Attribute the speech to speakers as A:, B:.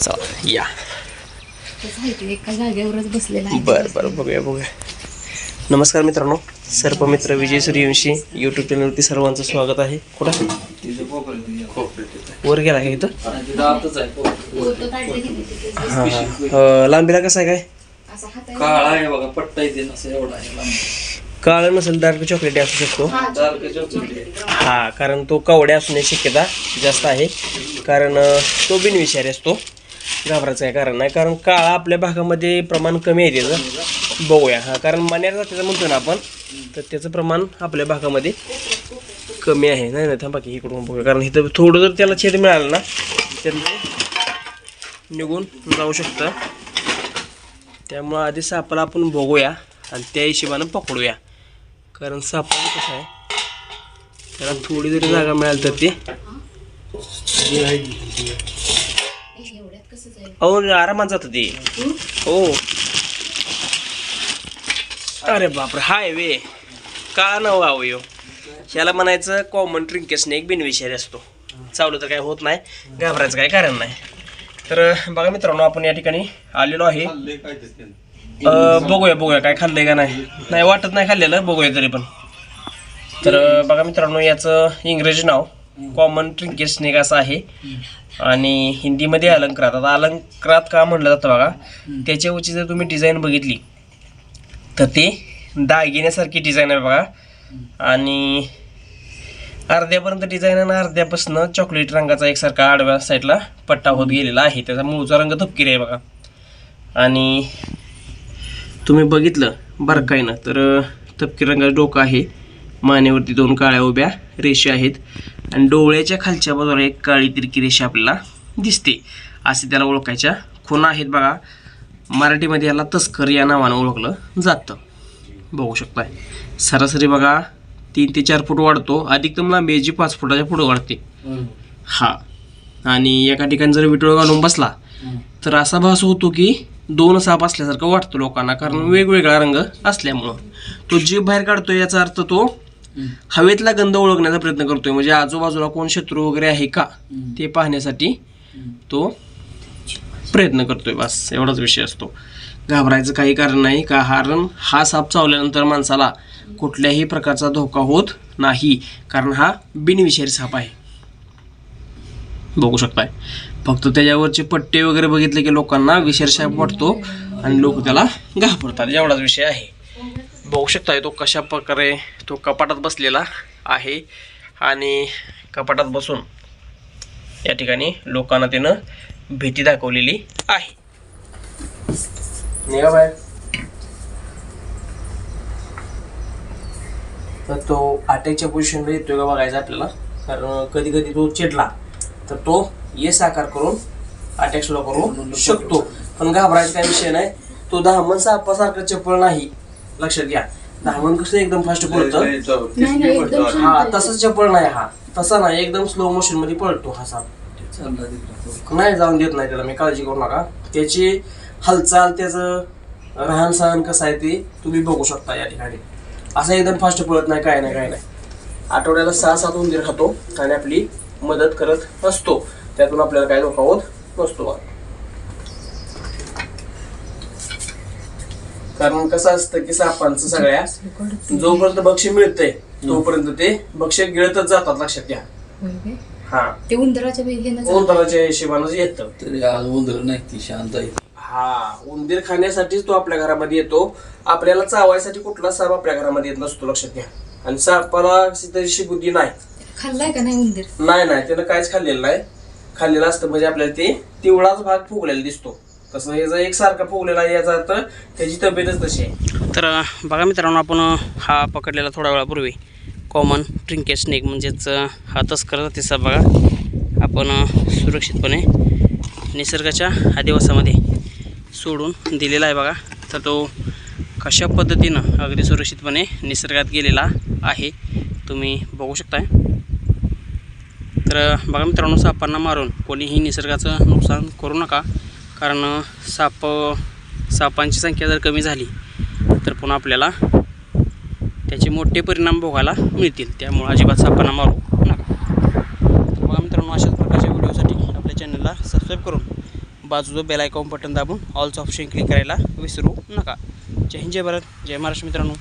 A: चला या.
B: एका जागेवरच बसलेला आहे.
A: बरं बघूया. नमस्कार मित्रांनो, सर्पमित्र विजय सूर्यवंशी यूट्यूब चॅनलवरती सर्वांचं स्वागत आहे. कुठं वर गेला आहे इथं? हां, लांबीला कसं आहे काय?
C: काळा आहे बघा, पट्टा येते असं एवढा आहे.
A: काळं नसेल डार्क चॉकलेटी असू शकतो. हा, कारण तो कवड्या असण्याची शक्यता जास्त आहे, कारण तो बिनविषारी असतो. घाबरायचं काय कारण नाही, कारण काळा आपल्या भागामध्ये प्रमाण कमी आहे त्याचं. बघूया. हा, कारण मण्यार जातीचं म्हणतो ना आपण, तर त्याचं प्रमाण आपल्या भागामध्ये कमी आहे. नाही थांबा की इकडून बघूया, कारण इथं थोडं जर त्याला छेद मिळालं ना तर निघून जाऊ शकतं. त्यामुळं आधी सापाला आपण बघूया आणि त्या हिशोबानं पकडूया. कारण सापाला कसं आहे, त्याला थोडी जरी जागा मिळाली तर ते आरामात जातं ते. हो, अरे बापरे, हाय वे काळा नवा अवयव. ह्याला म्हणायचं कॉमन ट्रिंकेट स्नेक, बिनविषारी असतो. चावलं तर काय होत नाही, घाबरायचं काय कारण नाही. तर बघा मित्रांनो, आपण या ठिकाणी आलेलो आहे. बघूया काय खाल्लंय का नाही वाटत नाही खाल्लेलं. बघूया तरी पण. तर बघा मित्रांनो, याचं इंग्रजी नाव कॉमन ट्रिंकेट स्नेक असं आहे आणि हिंदीमध्ये अलंकारात. आता अलंकारात का म्हणलं जातं बघा, त्याच्यावरची जर तुम्ही डिझाईन बघितली तर ते दागिन्यासारखी डिझाईन आहे बघा. आणि अर्ध्यापर्यंत डिझाईन आहे, अर्ध्यापासून चॉकलेट रंगाचा एकसारखा आडव्या साईडला पट्टा होत गेलेला आहे. त्याचा मूळचा रंग तपकिरी आहे बघा. आणि तुम्ही बघितलं बारकाईनं तर तपकिरी रंगाचं डोकं आहे, मानेवरती 2 काळ्या उभ्या रेषा आहेत आणि डोळ्याच्या खालच्या बाजूला एक काळी तिरकी रेषा आपल्याला दिसते. असे त्याला ओळखायच्या खुणा आहेत बघा. मराठीमध्ये याला तस्कर या नावानं ओळखलं जातं. बघू शकताय. सरासरी बघा 3 ते 4 फूट वाढतो. अधिकतम लांबी याची 5 फुटाच्या पुढे वाढते. हा, आणि एका ठिकाणी जर विटळ घालून बसला तर असा भास होतो की 2 साप असल्यासारखं वाटतं लोकांना, कारण वेगवेगळा रंग असल्यामुळं. तो जीभ बाहेर काढतोय याचा अर्थ तो हवेतला गंध ओळखण्याचा प्रयत्न करतोय, म्हणजे आजूबाजूला कोण शत्रू वगैरे आहे का ते पाहण्यासाठी तो प्रयत्न करतोय. बस एवढाच विषय असतो. घाबरायचं काही कारण नाही, कारण हा साप चावल्यानंतर माणसाला कुठल्याही प्रकारचा धोका होत नाही, कारण हा बिनविषारी साप आहे. बघू शकताय. फक्त त्याच्यावरचे पट्टे वगैरे बघितले की लोकांना विषारी साप वाटतो आणि लोक त्याला घाबरतात, एवढाच विषय आहे. बघू शकताय तो कशा प्रकारे तो कपाटात बसलेला आहे आणि कपाटात बसून या ठिकाणी लोकांना त्यानं भीती दाखवलेली आहे. निघा बाहेर. तर तो अटॅकच्या पोझिशनला येतोय का बघायचं आपल्याला, कारण कधी कधी तो चिडला तर तो ये साकार करून अटॅक सुद्धा करू शकतो. पण घाबरायचा काही विषय नाही. तो धामण सापासारखं चपळ नाही, लक्षात घ्या. धामण कसं एकदम फास्ट पळतं, हा तसंच चपळ नाही. हा तसा नाही, एकदम स्लो मोशन मध्ये पळतो हा साप. नाही जाऊन देत नाही त्याला, मी काळजी करू नका. त्याची हालचाल, त्याचं राहण सहन कसं आहे ते तुम्ही बघू शकता या ठिकाणी. असं एकदम फास्ट पळत नाही, काय नाही. आठवड्याला 6-7 उंदीर खातो आणि आपली मदत करत असतो. त्यातून आपल्याला काय धोका होत नसतो. कारण कसं असतं की सापांचं सगळ्या जोपर्यंत बक्षीस मिळतंय तोपर्यंत ते बक्षीस गिळतच जातात, लक्षात घ्या. हा,
B: ते उंदराच्या
A: हिशोबानं येतं.
C: तरी आज उंदर नाही, ती शांत आहे.
A: हा, उंदीर खाण्यासाठीच तो आपल्या घरामध्ये येतो. आपल्याला चावायसाठी कुठला साप आपल्या घरामध्ये येत नसतो, लक्षात घ्या. आणि सापाला तशी बुद्धी नाही.
B: खाल्लाय का नाही उंदीर? नाही,
A: त्यानं काहीच खाल्लेलं नाही. खाल्लेलं असतं म्हणजे आपल्याला ते तेवढाच भाग फुगलेला दिसतो. तसं याचा एकसारखा फुगलेला आहे, याचा अर्थ त्याची तब्येतच तशी आहे. तर बघा मित्रांनो, आपण हा पकडलेला थोड्या वेळापूर्वी कॉमन ट्रिंकेट स्नेक म्हणजेच हा तस्कर जातीचा बघा आपण सुरक्षितपणे निसर्गाच्या अधिवासामध्ये सोडून दिलेला आहे बघा. तर तो कशा पद्धतीनं अगदी सुरक्षितपणे निसर्गात गेलेला आहे तुम्ही बघू शकताय. तर बघा मित्रांनो, सापांना मारून कोणीही निसर्गाचं नुकसान करू नका, कारण सापांची संख्या जर कमी झाली तर पुन्हा आपल्याला त्याचे मोठे परिणाम भोगायला मिळतील. त्यामुळे अजिबात सापांना मारू नका. तर बघा मित्रांनो, अशाच प्रकारच्या व्हिडिओसाठी आपल्या चॅनलला सबस्क्राईब करून
D: बाजूचं बेल आयकॉन बटन दाबून ऑलचं ऑप्शन क्लिक करायला विसरू नका. जय हिंद, जय भारत, जय महाराष्ट्र मित्रांनो.